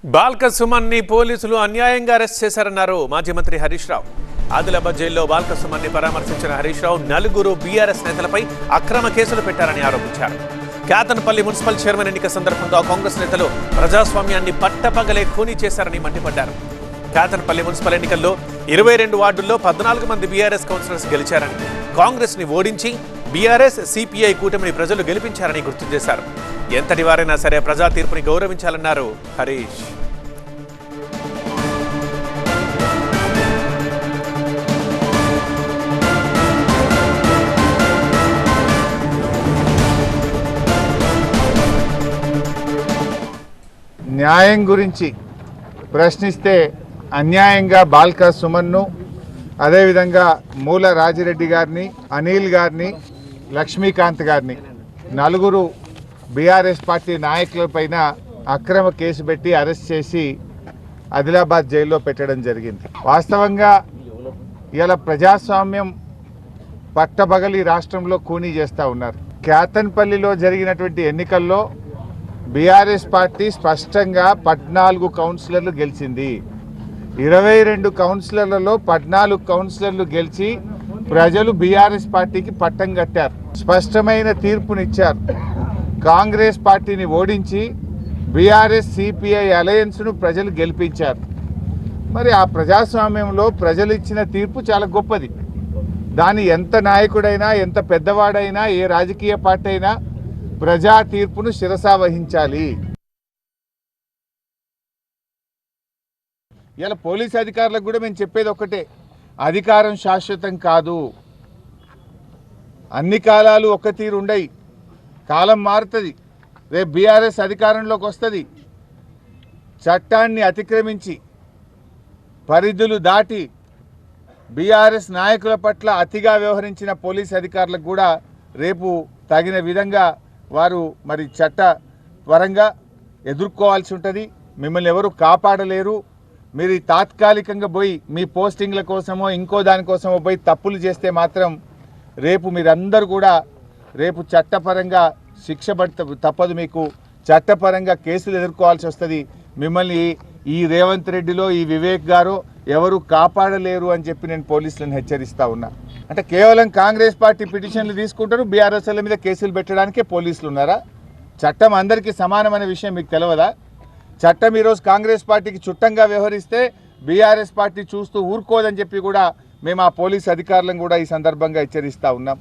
బాల్క సుమన్ని పోలీసులు అన్యాయంగా అరెస్ట్ చేశారన్నారు మాజీ మంత్రి హరీష్ రావు. ఆదిలాబాద్ జైల్లో బాల్క సుమన్ని పరామర్శించిన హరీష్ రావు నలుగురు బీఆర్ఎస్ నేతలపై అక్రమ కేసులు పెట్టారని ఆరోపించారు. కేతన్పల్లి మున్సిపల్ చైర్మన్ ఎన్నిక సందర్భంగా కాంగ్రెస్ నేతలు ప్రజాస్వామ్యాన్ని పట్టపగలే ఖూనీ చేశారని మండిపడ్డారు. కేతన్పల్లి మున్సిపల్ ఎన్నికల్లో 22 వార్డుల్లో 14 మంది బీఆర్ఎస్ కౌన్సిలర్స్ గెలిచారని, కాంగ్రెస్ ని ఓడించి బీఆర్ఎస్ సిపిఐ కూటమిని ప్రజలు గెలిపించారని గుర్తు చేశారు. ఎంతటి వారైనా సరే ప్రజా తీర్పుని గౌరవించాలన్నారు హరీష్. న్యాయం గురించి ప్రశ్నిస్తే అన్యాయంగా బాల్క సుమన్ను, అదేవిధంగా మూల రాజిరెడ్డి గారిని, అనిల్ గారిని, లక్ష్మీకాంత్ గారిని నలుగురు బీఆర్ఎస్ పార్టీ నాయకులపైన అక్రమ కేసు పెట్టి అరెస్ట్ చేసి ఆదిలాబాద్ జైల్లో పెట్టడం జరిగింది. వాస్తవంగా ఇలా ప్రజాస్వామ్యం పట్టబగలి రాష్ట్రంలో కూనీ చేస్తూ ఉన్నారు. కేతన్పల్లిలో జరిగినటువంటి ఎన్నికల్లో బీఆర్ఎస్ పార్టీ స్పష్టంగా 14 కౌన్సిలర్లు గెలిచింది. 22 కౌన్సిలర్లలో 14 కౌన్సిలర్లు గెలిచి ప్రజలు బీఆర్ఎస్ పార్టీకి పట్టం కట్టారు, స్పష్టమైన తీర్పునిచ్చారు. కాంగ్రెస్ పార్టీని ఓడించి బీఆర్ఎస్ సిపిఐ అలయన్స్ను ప్రజలు గెలిపించారు. మరి ఆ ప్రజాస్వామ్యంలో ప్రజలు ఇచ్చిన తీర్పు చాలా గొప్పది. దాని ఎంత నాయకుడైనా, ఎంత పెద్దవాడైనా, ఏ రాజకీయ పార్టీ అయినా ప్రజా తీర్పును శిరసా వహించాలి. ఇలా పోలీస్ అధికారులకు కూడా మేము చెప్పేది ఒక్కటే, అధికారం శాశ్వతం కాదు. అన్ని కాలాలు ఒక తీరు ఉండయి, కాలం మారుతుంది. రేపు బీఆర్ఎస్ అధికారంలోకి వస్తుంది. చట్టాన్ని అతిక్రమించి పరిధులు దాటి బీఆర్ఎస్ నాయకుల పట్ల అతిగా వ్యవహరించిన పోలీస్ అధికారులకు కూడా రేపు తగిన విధంగా వారు మరి చట్ట పరంగా ఎదుర్కోవాల్సి ఉంటుంది. మిమ్మల్ని ఎవరు కాపాడలేరు. మీరు తాత్కాలికంగా పోయి మీ పోస్టింగ్ల కోసమో ఇంకో దానికోసమో పోయి తప్పులు చేస్తే మాత్రం రేపు మీరందరూ కూడా రేపు చట్టపరంగా శిక్ష తప్పదు. మీకు చట్టపరంగా కేసులు ఎదుర్కోవాల్సి వస్తుంది. మిమ్మల్ని ఈ రేవంత్ రెడ్డిలో, ఈ వివేక్ గారు ఎవరు కాపాడలేరు అని చెప్పి నేను పోలీసులను హెచ్చరిస్తా ఉన్నా. అంటే కేవలం కాంగ్రెస్ పార్టీ పిటిషన్లు తీసుకుంటారు, బీఆర్ఎస్ల మీద కేసులు పెట్టడానికే పోలీసులు ఉన్నారా? చట్టం అందరికీ సమానమైన విషయం మీకు తెలియదా? చట్టం ఈరోజు కాంగ్రెస్ పార్టీకి చుట్టంగా వ్యవహరిస్తే బీఆర్ఎస్ పార్టీ చూస్తూ ఊరుకోదని చెప్పి కూడా మేము ఆ పోలీస్ అధికారులను కూడా ఈ సందర్భంగా హెచ్చరిస్తూ ఉన్నాం.